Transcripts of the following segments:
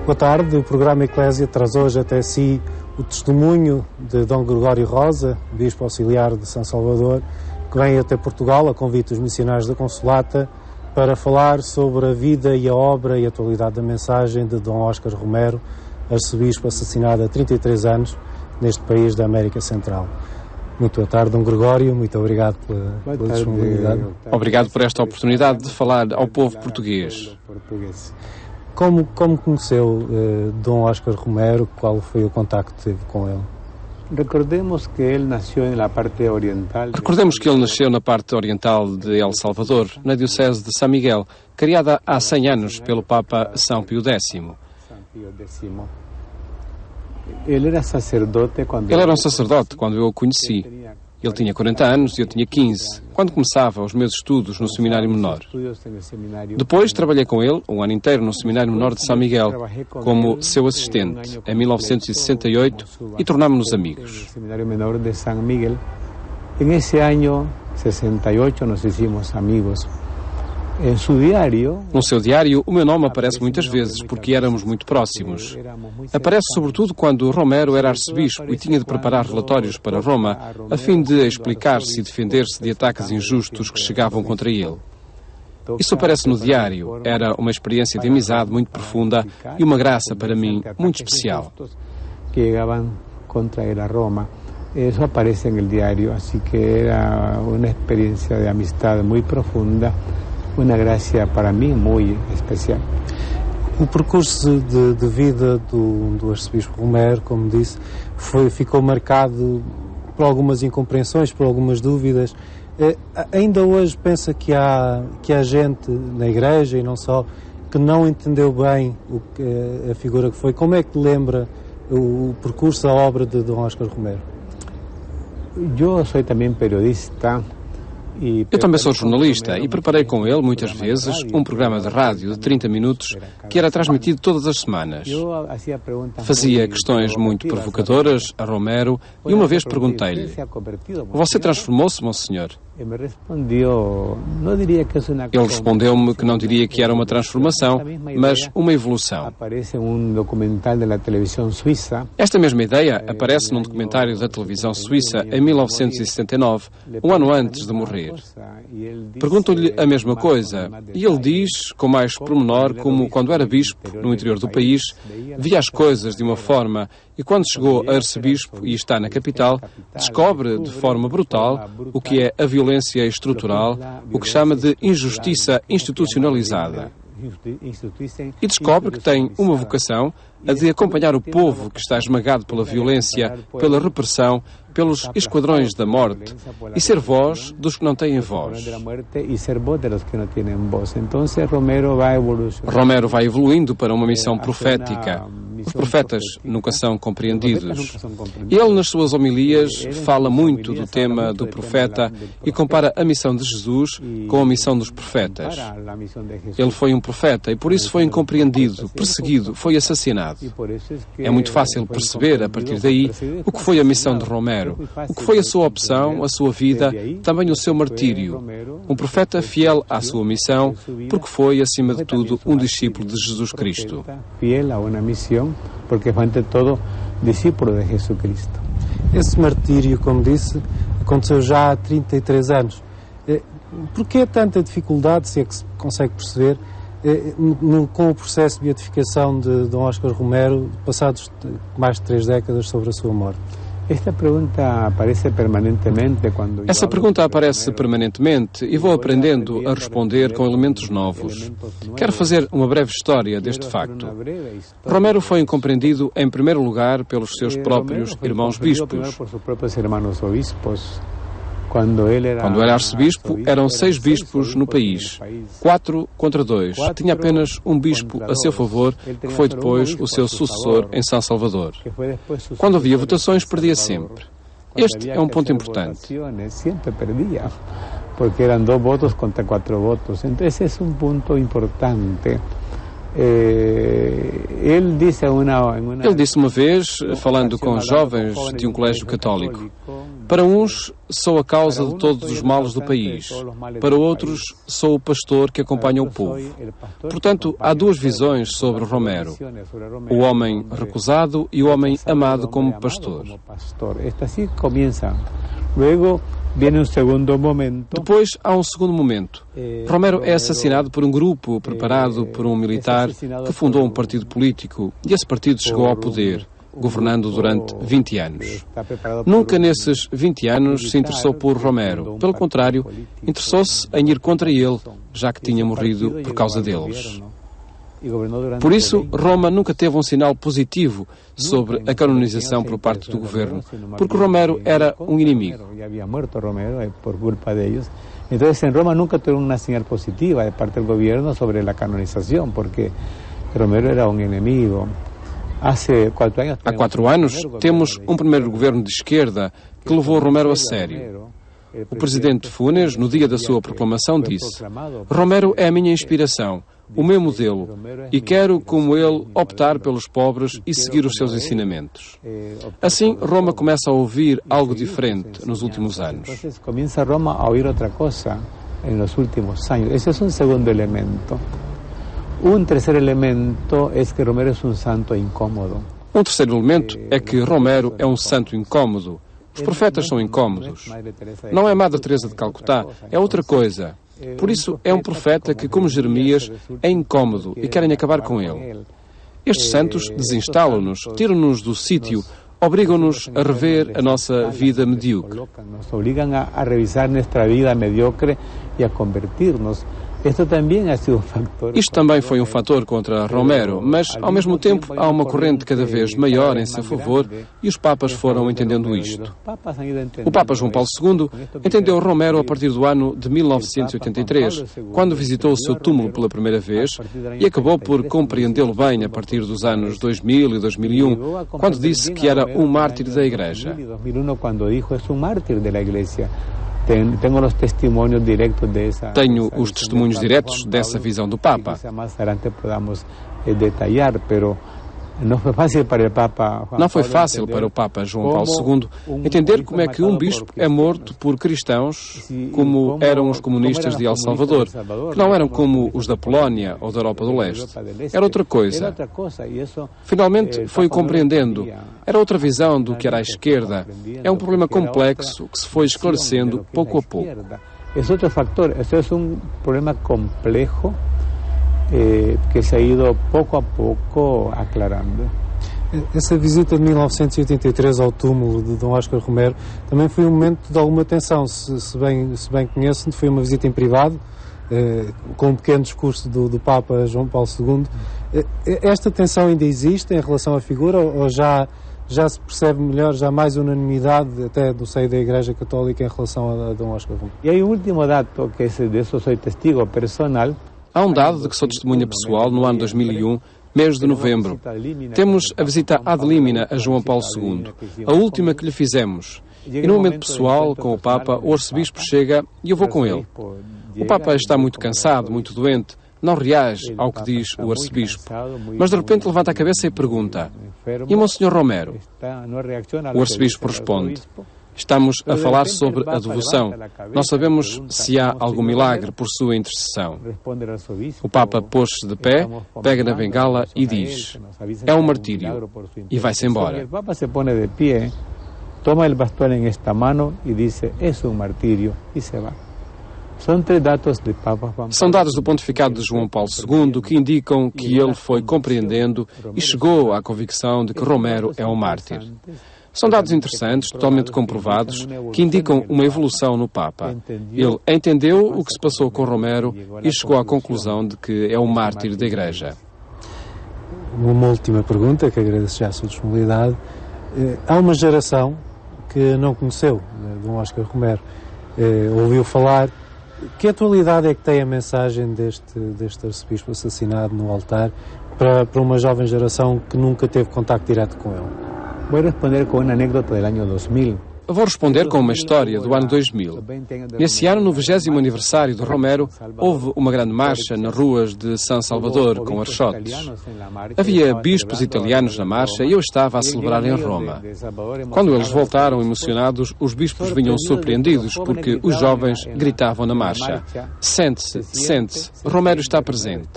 Boa tarde, o programa Eclésia traz hoje até si o testemunho de Dom Gregório Rosa, Bispo Auxiliar de São Salvador, que vem até Portugal a convite dos missionários da Consolata para falar sobre a vida e a obra e a atualidade da mensagem de Dom Oscar Romero, arcebispo assassinado há 33 anos neste país da América Central. Muito boa tarde, Dom Gregório, muito obrigado pela disponibilidade. Obrigado por esta oportunidade de falar ao povo português. Como conheceu Dom Oscar Romero? Qual foi o contacto que teve com ele? Recordemos que ele nasceu na parte oriental de El Salvador, na diocese de São Miguel, criada há 100 anos pelo Papa São Pio X. Ele era um sacerdote quando eu o conheci. Ele tinha 40 anos e eu tinha 15, quando começava os meus estudos no Seminário Menor. Depois trabalhei com ele um ano inteiro no Seminário Menor de São Miguel, como seu assistente, em 1968, e tornámos-nos amigos. Nesse ano, 68, nos hicimos amigos. No seu diário, o meu nome aparece muitas vezes, porque éramos muito próximos. Aparece sobretudo quando Romero era arcebispo e tinha de preparar relatórios para Roma, a fim de explicar-se e defender-se de ataques injustos que chegavam contra ele. Isso aparece no diário. Era uma experiência de amizade muito profunda e uma graça para mim muito especial. Isso aparece no diário, assim que era uma experiência de amizade muito profunda. Uma graça para mim muito especial. O percurso de vida do arcebispo Romero, como disse, ficou marcado por algumas incompreensões, por algumas dúvidas. Ainda hoje pensa que há gente na Igreja, e não só, que não entendeu bem a figura que foi. Como é que lembra o percurso, a obra de Dom Oscar Romero? Eu sou também periodista. Eu também sou jornalista e preparei com ele, muitas vezes, um programa de rádio de 30 minutos que era transmitido todas as semanas. Fazia questões muito provocadoras a Romero e uma vez perguntei-lhe: "Você transformou-se, Monsenhor?" Ele respondeu-me que não diria que era uma transformação, mas uma evolução. Esta mesma ideia aparece num documentário da televisão suíça em 1979, um ano antes de morrer. Perguntam-lhe a mesma coisa e ele diz, com mais pormenor, como quando era bispo no interior do país, via as coisas de uma forma e quando chegou a arcebispo e está na capital, descobre de forma brutal o que é a violência estrutural, o que chama de injustiça institucionalizada. E descobre que tem uma vocação, a de acompanhar o povo que está esmagado pela violência, pela repressão, pelos esquadrões da morte, e ser voz dos que não têm voz. Romero vai evoluindo para uma missão profética. Os profetas nunca são compreendidos. Ele, nas suas homilias, fala muito do tema do profeta e compara a missão de Jesus com a missão dos profetas. Ele foi um profeta e por isso foi incompreendido, perseguido, foi assassinado. É muito fácil perceber, a partir daí, o que foi a missão de Romero, o que foi a sua opção, a sua vida, também o seu martírio. Um profeta fiel à sua missão, porque foi, acima de tudo, um discípulo de Jesus Cristo. Porque foi, ante todo, discípulo de Jesus Cristo. Esse martírio, como disse, aconteceu já há 33 anos. Por que tanta dificuldade, se é que se consegue perceber, com o processo de beatificação de Dom Oscar Romero, passados mais de 3 décadas sobre a sua morte? Essa pergunta aparece permanentemente e vou aprendendo a responder com elementos novos. Quero fazer uma breve história deste facto. Romero foi incompreendido, em primeiro lugar, pelos seus próprios irmãos bispos. Quando era arcebispo, eram 6 bispos no país, 4 contra 2. Tinha apenas um bispo a seu favor, que foi depois o seu sucessor em São Salvador. Quando havia votações, perdia sempre. Este é um ponto importante. Sempre perdia, porque eram 2 votos contra 4 votos. Então, esse é um ponto importante. Ele disse uma vez, falando com jovens de um colégio católico: Para uns, sou a causa de todos os males do país. Para outros, sou o pastor que acompanha o povo. Portanto, há duas visões sobre Romero: o homem recusado e o homem amado como pastor. Depois há um segundo momento. Romero é assassinado por um grupo preparado por um militar que fundou um partido político, e esse partido chegou ao poder, governando durante 20 anos. Nunca nesses 20 anos se interessou por Romero. Pelo contrário, interessou-se em ir contra ele, já que tinha morrido por causa deles. Por isso, Roma nunca teve um sinal positivo sobre a canonização por parte do governo, porque Romero era um inimigo. Então, em Roma nunca teve uma sinal positiva de parte do governo sobre a canonização, porque Romero era um inimigo. Há 4 anos, temos um primeiro governo de esquerda que levou Romero a sério. O presidente Funes, no dia da sua proclamação, disse: Romero é a minha inspiração, o meu modelo, e quero, como ele, optar pelos pobres e seguir os seus ensinamentos. Assim, Roma começa a ouvir algo diferente nos últimos anos. Começa Roma a ouvir outra coisa nos últimos anos. Esse é um segundo elemento. Um terceiro elemento é que Romero é um santo incômodo. Um terceiro elemento é que Romero é um santo incômodo. Os profetas são incômodos. Não é Madre Teresa de Calcutá, é outra coisa. Por isso, é um profeta que, como Jeremias, é incômodo e querem acabar com ele. Estes santos desinstalam-nos, tiram-nos do sítio, obrigam-nos a rever a nossa vida medíocre. Nos obrigam a revisar nossa vida medíocre e a convertir-nos. Isto também foi um fator contra Romero, mas, ao mesmo tempo, há uma corrente cada vez maior em seu favor e os papas foram entendendo isto. O Papa João Paulo II entendeu Romero a partir do ano de 1983, quando visitou o seu túmulo pela primeira vez, e acabou por compreendê-lo bem a partir dos anos 2000 e 2001, quando disse que era um mártir da Igreja. Tenho os testemunhos diretos dessa visão do Papa. Não foi fácil para o Papa João Paulo II entender como é que um bispo é morto por cristãos como eram os comunistas de El Salvador, que não eram como os da Polónia ou da Europa do Leste. Era outra coisa. Finalmente foi compreendendo. Era outra visão do que era a esquerda. É um problema complexo que se foi esclarecendo pouco a pouco. É outro fator. Esse é um problema complexo que se ha ido pouco a pouco aclarando. Essa visita de 1983 ao túmulo de Dom Oscar Romero também foi um momento de alguma tensão, se bem conheço, foi uma visita em privado, com um pequeno discurso do Papa João Paulo II. Esta tensão ainda existe em relação à figura ou já se percebe melhor, já há mais unanimidade até do seio da Igreja Católica em relação a Dom Oscar Romero? E há um último dado, que de isso sou testigo personal. Há um dado de que sou testemunha pessoal no ano 2001, mês de novembro. Temos a visita ad limina a João Paulo II, a última que lhe fizemos. E no momento pessoal, com o Papa, o arcebispo chega e eu vou com ele. O Papa está muito cansado, muito doente, não reage ao que diz o arcebispo, mas de repente levanta a cabeça e pergunta: e Monsenhor Romero? O arcebispo responde: estamos a falar sobre a devoção. Não sabemos se há algum milagre por sua intercessão. O Papa pôs-se de pé, pega na bengala e diz: é um martírio. E vai-se embora. O Papa se põe de pé, toma o bastão em esta mão e diz: é um martírio. E se vai. São dados do pontificado de João Paulo II que indicam que ele foi compreendendo e chegou à convicção de que Romero é um mártir. São dados interessantes, totalmente comprovados, que indicam uma evolução no Papa. Ele entendeu o que se passou com Romero e chegou à conclusão de que é um mártir da Igreja. Uma última pergunta, que agradeço já a sua disponibilidade. Há uma geração que não conheceu Dom Oscar Romero, ouviu falar. Que atualidade é que tem a mensagem deste arcebispo assassinado no altar para uma jovem geração que nunca teve contacto direto com ele? Vou responder com uma anedota do ano 2000. Vou responder com uma história do ano 2000. Nesse ano, no 20º aniversário de Romero, houve uma grande marcha nas ruas de São Salvador, com archotes. Havia bispos italianos na marcha e eu estava a celebrar em Roma. Quando eles voltaram emocionados, os bispos vinham surpreendidos porque os jovens gritavam na marcha: "Sente-se, sente-se, Romero está presente."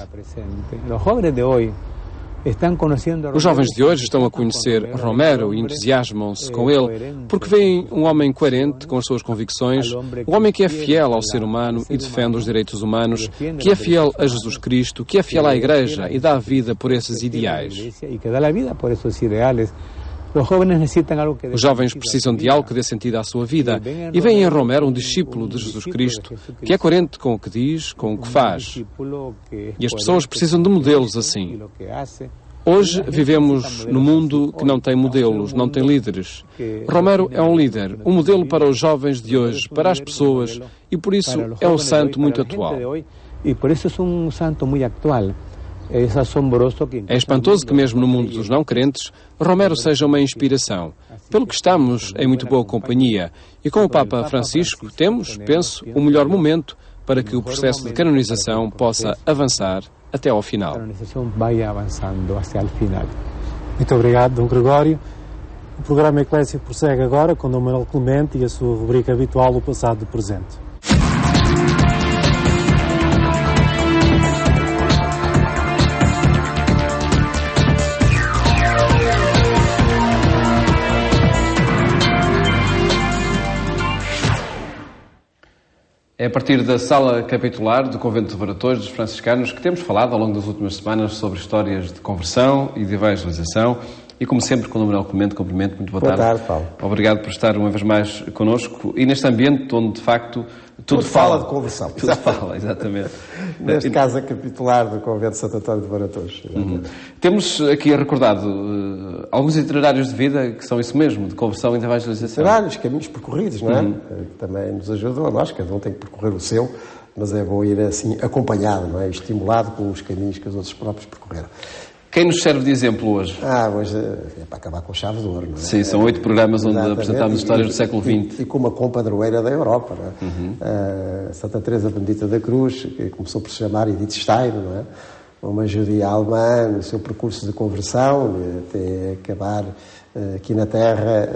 Os jovens de hoje estão a conhecer Romero e entusiasmam-se com ele porque veem um homem coerente com as suas convicções, um homem que é fiel ao ser humano e defende os direitos humanos, que é fiel a Jesus Cristo, que é fiel à Igreja e dá a vida por esses ideais. Os jovens precisam de algo que dê sentido à sua vida e veem em Romero um discípulo de Jesus Cristo, que é coerente com o que diz, com o que faz. E as pessoas precisam de modelos assim. Hoje vivemos num mundo que não tem modelos, não tem líderes. Romero é um líder, um modelo para os jovens de hoje, para as pessoas, e por isso é um santo muito atual. É espantoso que mesmo no mundo dos não-crentes, Romero seja uma inspiração. Pelo que estamos em muito boa companhia. E com o Papa Francisco temos, penso, o melhor momento para que o processo de canonização possa avançar até ao final. Muito obrigado, Dom Gregório. O programa Eclésia prossegue agora com Dom Manuel Clemente e a sua rubrica habitual, o passado e o presente. É a partir da sala capitular do Convento de Varatores dos Franciscanos que temos falado ao longo das últimas semanas sobre histórias de conversão e de evangelização. E como sempre, com o Manuel Clemente, cumprimento, muito boa tarde. Boa tarde, Paulo. Obrigado por estar uma vez mais connosco e neste ambiente onde, de facto, tudo fala de conversão. Tudo fala, exatamente. Neste caso, a capitular do Convento de Santo António de Varatores. Temos aqui recordado alguns itinerários de vida que são isso mesmo, de conversão e de evangelização. Itinerários, caminhos percorridos, não é? Também nos ajudam a nós, cada um tem que percorrer o seu, mas é bom ir assim acompanhado, não é? Estimulado com os caminhos que os outros próprios percorreram. Quem nos serve de exemplo hoje? Hoje é para acabar com chave de ouro, não é? Sim, são 8 programas onde apresentamos histórias do século XX. E com uma compadroeira da Europa, não é? Santa Teresa Benedita da Cruz, que começou por se chamar Edith Stein, não é? Uma judia alemã no seu percurso de conversão, até acabar aqui na Terra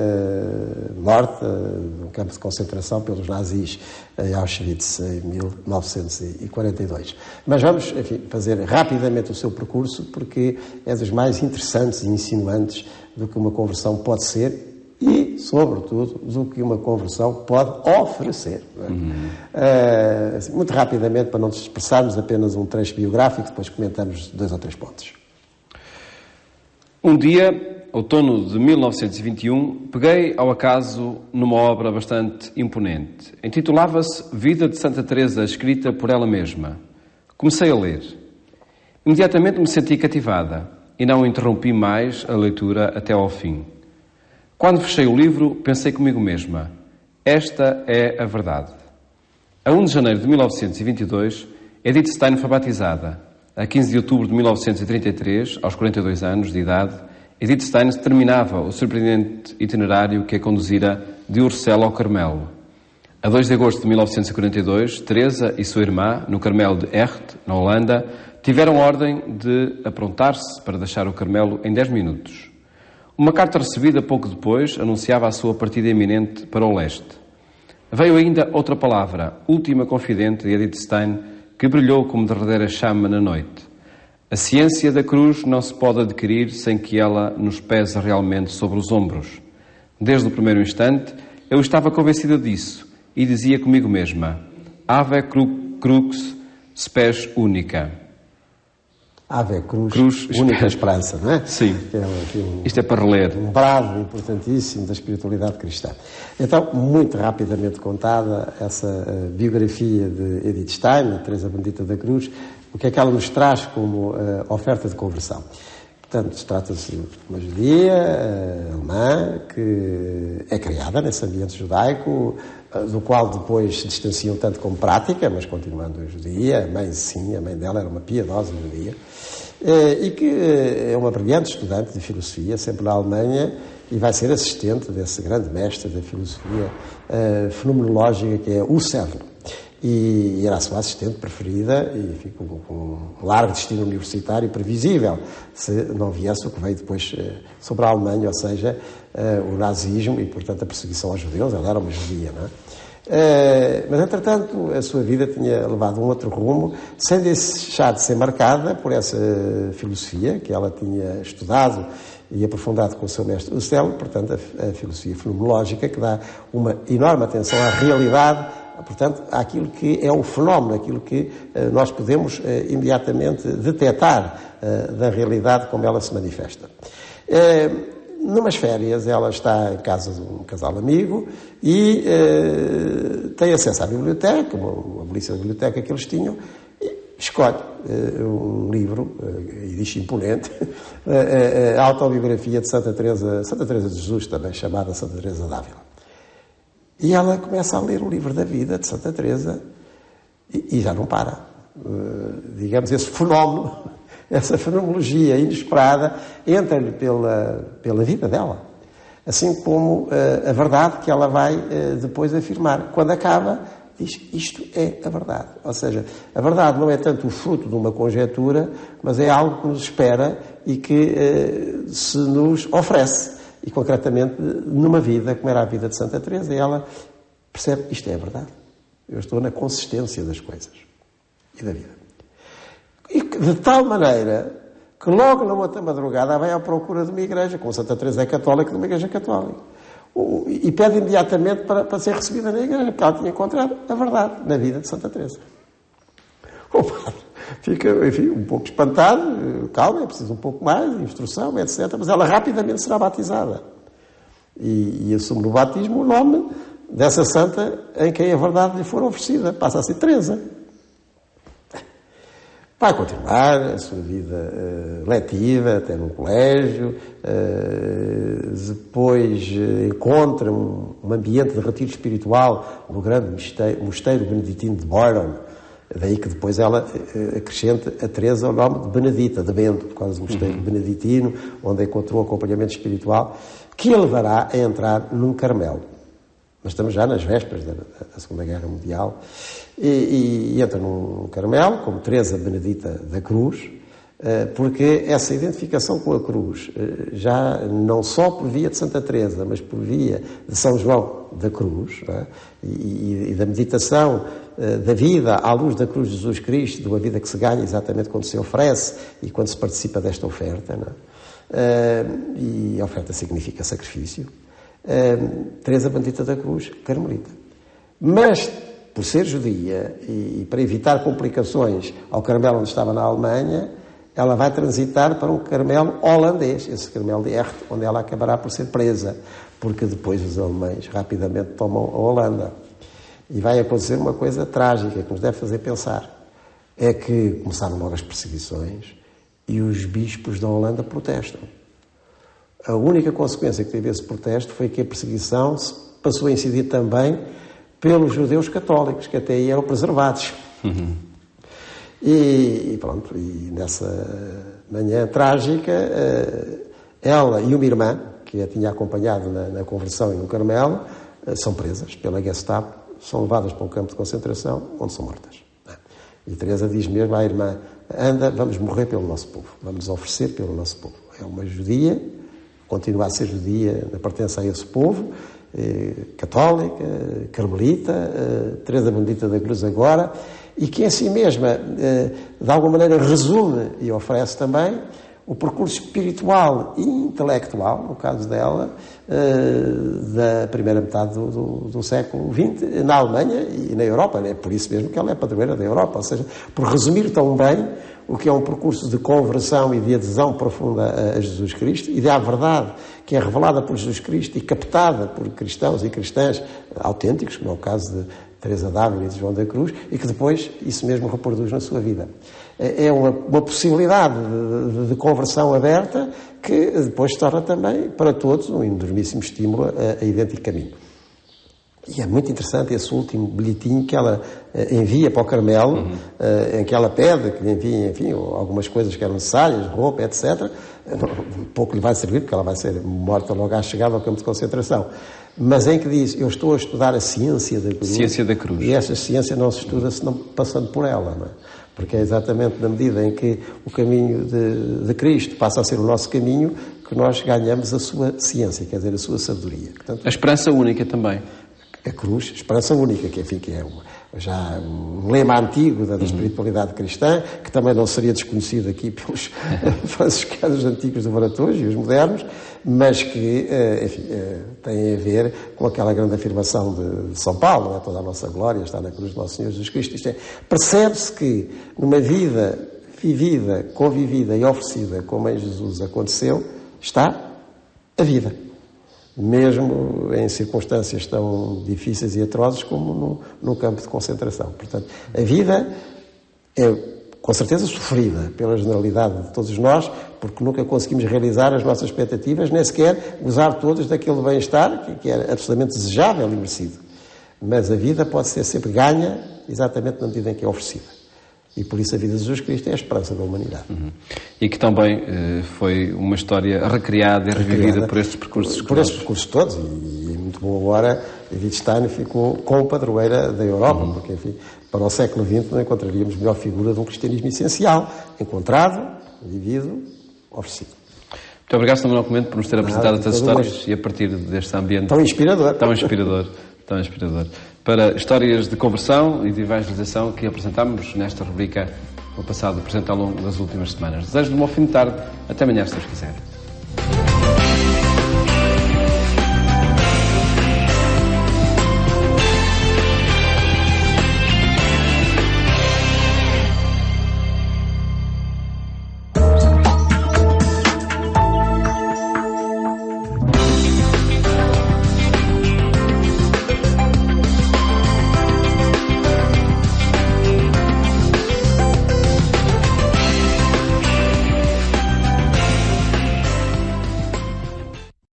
morta, num campo de concentração pelos nazis em Auschwitz, em 1942. Mas vamos, enfim, fazer rapidamente o seu percurso, porque é dos mais interessantes e insinuantes do que uma conversão pode ser e, sobretudo, do que uma conversão pode oferecer. Muito rapidamente, para não nos dispersarmos, apenas um trecho biográfico, depois comentamos 2 ou 3 pontos. Um dia, outono de 1921, peguei ao acaso numa obra bastante imponente. Intitulava-se Vida de Santa Teresa, escrita por ela mesma. Comecei a ler. Imediatamente me senti cativada e não interrompi mais a leitura até ao fim. Quando fechei o livro, pensei comigo mesma: esta é a verdade. A 1 de janeiro de 1922, Edith Stein foi batizada. A 15 de outubro de 1933, aos 42 anos de idade, Edith Stein terminava o surpreendente itinerário que a conduzira de Urcel ao Carmelo. A 2 de agosto de 1942, Teresa e sua irmã, no Carmelo de Echt, na Holanda, tiveram ordem de aprontar-se para deixar o Carmelo em 10 minutos. Uma carta recebida pouco depois anunciava a sua partida iminente para o leste. Veio ainda outra palavra, última confidente de Edith Stein, que brilhou como derradeira chama na noite. A ciência da cruz não se pode adquirir sem que ela nos pese realmente sobre os ombros. Desde o primeiro instante, eu estava convencida disso e dizia comigo mesma: Ave crux spes unica. Ave cruz, única esperança, não é? Sim. Isto é para reler. Um brado importantíssimo da espiritualidade cristã. Então, muito rapidamente contada essa biografia de Edith Stein, a Teresa Benedita da Cruz, o que é que ela nos traz como oferta de conversão? Portanto, trata-se de uma judia alemã que é criada nesse ambiente judaico, do qual depois se distanciam tanto como prática, mas continuando judia. A mãe, sim, a mãe dela era uma piedosa judia. e que é uma brilhante estudante de filosofia, sempre na Alemanha, e vai ser assistente desse grande mestre da filosofia fenomenológica que é Husserl. E era a sua assistente preferida, e ficou com um largo destino universitário previsível, se não viesse o que veio depois sobre a Alemanha, ou seja, o nazismo e, portanto, a perseguição aos judeus. Ela era uma judia, não é? Mas, entretanto, a sua vida tinha levado um outro rumo, sem deixar de ser marcada por essa filosofia que ela tinha estudado e aprofundado com o seu mestre Husserl, portanto, a filosofia fenomenológica, que dá uma enorme atenção à realidade, portanto, àquilo que é um fenómeno, aquilo que nós podemos imediatamente detectar da realidade como ela se manifesta. Numas férias, ela está em casa de um casal amigo e tem acesso à biblioteca, uma belíssima biblioteca que eles tinham, e escolhe um livro, e diz imponente, a autobiografia de Santa Teresa de Jesus, também chamada Santa Teresa d'Ávila. E ela começa a ler o livro da vida de Santa Teresa e já não para. Digamos, esse fenómeno, essa fenomenologia inesperada, entra-lhe pela vida dela. Assim como a verdade que ela vai depois afirmar. Quando acaba, diz, isto é a verdade. Ou seja, a verdade não é tanto o fruto de uma conjetura, mas é algo que nos espera e que se nos oferece. E, concretamente, numa vida, como era a vida de Santa Teresa, ela percebe, isto é a verdade. Eu estou na consistência das coisas e da vida. E de tal maneira que logo na outra madrugada vai à procura de uma igreja, como Santa Teresa é católica, de uma igreja católica. E pede imediatamente para ser recebida na igreja, porque ela tinha encontrado a verdade na vida de Santa Teresa. O padre fica, enfim, um pouco espantado, calma, é preciso um pouco mais de instrução, etc. Mas ela rapidamente será batizada. E assume no batismo o nome dessa santa em quem a verdade lhe for oferecida. Passa a ser Teresa. Vai continuar a sua vida letiva, até no colégio, depois encontra um ambiente de retiro espiritual no grande mosteiro beneditino de Born. Daí que depois ela acrescenta a Teresa o nome de Benedita, de Bento, por causa do mosteiro beneditino, onde encontrou acompanhamento espiritual, que a levará a entrar num Carmelo. Mas estamos já nas vésperas da Segunda Guerra Mundial. E entra num Carmelo, como Teresa Benedita da Cruz, porque essa identificação com a cruz, já não só por via de Santa Teresa, mas por via de São João da Cruz, não é? E da meditação da vida à luz da cruz de Jesus Cristo, de uma vida que se ganha exatamente quando se oferece e quando se participa desta oferta, não é? E a oferta significa sacrifício. Teresa Benedita da Cruz, carmelita. Mas, por ser judia e para evitar complicações ao Carmelo onde estava na Alemanha, ela vai transitar para um Carmelo holandês, esse Carmelo de Echt, onde ela acabará por ser presa, porque depois os alemães rapidamente tomam a Holanda. E vai acontecer uma coisa trágica que nos deve fazer pensar. É que começaram logo as perseguições e os bispos da Holanda protestam. A única consequência que teve esse protesto foi que a perseguição se passou a incidir também pelos judeus católicos, que até aí eram preservados. E pronto, e nessa manhã trágica, ela e uma irmã, que a tinha acompanhado na conversão e no Carmelo, são presas pela Gestapo, são levadas para um campo de concentração, onde são mortas. E Teresa diz mesmo à irmã, anda, vamos morrer pelo nosso povo, vamos nos oferecer pelo nosso povo. É uma judia, continua a ser judia, pertence a esse povo, católica, carmelita, Teresa Benedita da Cruz agora, e que em si mesma, de alguma maneira, resume e oferece também o percurso espiritual e intelectual, no caso dela, da primeira metade do século XX, na Alemanha e na Europa. É por isso mesmo que ela é padroeira da Europa, ou seja, por resumir tão bem o que é um percurso de conversão e de adesão profunda a Jesus Cristo e da verdade que é revelada por Jesus Cristo e captada por cristãos e cristãs autênticos, como é o caso de Teresa d'Ávila e de João da Cruz, e que depois isso mesmo reproduz na sua vida. É uma possibilidade de conversão aberta que depois se torna também, para todos, um enormíssimo estímulo a idêntico caminho. E é muito interessante esse último bilhetinho que ela envia para o Carmelo, em que ela pede que lhe enviem, enfim, algumas coisas que eram necessárias, roupa, etc. Pouco lhe vai servir, porque ela vai ser morta logo à chegada ao campo de concentração. Mas em que diz, eu estou a estudar a ciência da cruz. Ciência da cruz. E essa ciência não se estuda senão passando por ela, não é? Porque é exatamente na medida em que o caminho de Cristo passa a ser o nosso caminho que nós ganhamos a sua ciência, quer dizer, a sua sabedoria. Portanto, a esperança única também. A cruz, esperança única, que enfim, que é já um lema antigo da espiritualidade cristã, que também não seria desconhecido aqui pelos franciscanos antigos do Varatojo e os modernos, mas que, enfim, tem a ver com aquela grande afirmação de São Paulo, toda a nossa glória está na cruz do nosso Senhor Jesus Cristo. Isto é, percebe-se que numa vida vivida, convivida e oferecida como em Jesus aconteceu, está a vida. Mesmo em circunstâncias tão difíceis e atrozes como no campo de concentração. Portanto, a vida é, com certeza, sofrida pela generalidade de todos nós, porque nunca conseguimos realizar as nossas expectativas, nem sequer gozar todos daquele bem-estar que é absolutamente desejável e merecido. Mas a vida pode ser sempre ganha, exatamente na medida em que é oferecida. E por isso a vida de Jesus Cristo é a esperança da humanidade. E que também foi uma história recriada e revivida por estes percursos. Por estes percursos todos. E muito bom agora, Edith Stein ficou com-padroeira da Europa, porque, enfim, para o século XX não encontraríamos melhor figura de um cristianismo essencial, encontrado, vivido, oferecido. Muito obrigado, Sr. Manuel Clemente, por nos ter apresentado estas histórias e a partir deste ambiente tão inspirador. Tão inspirador. Para histórias de conversão e de evangelização que apresentamos nesta rubrica no passado, presente ao longo das últimas semanas. Desejo-lhe um bom fim de tarde. Até amanhã, se Deus quiser.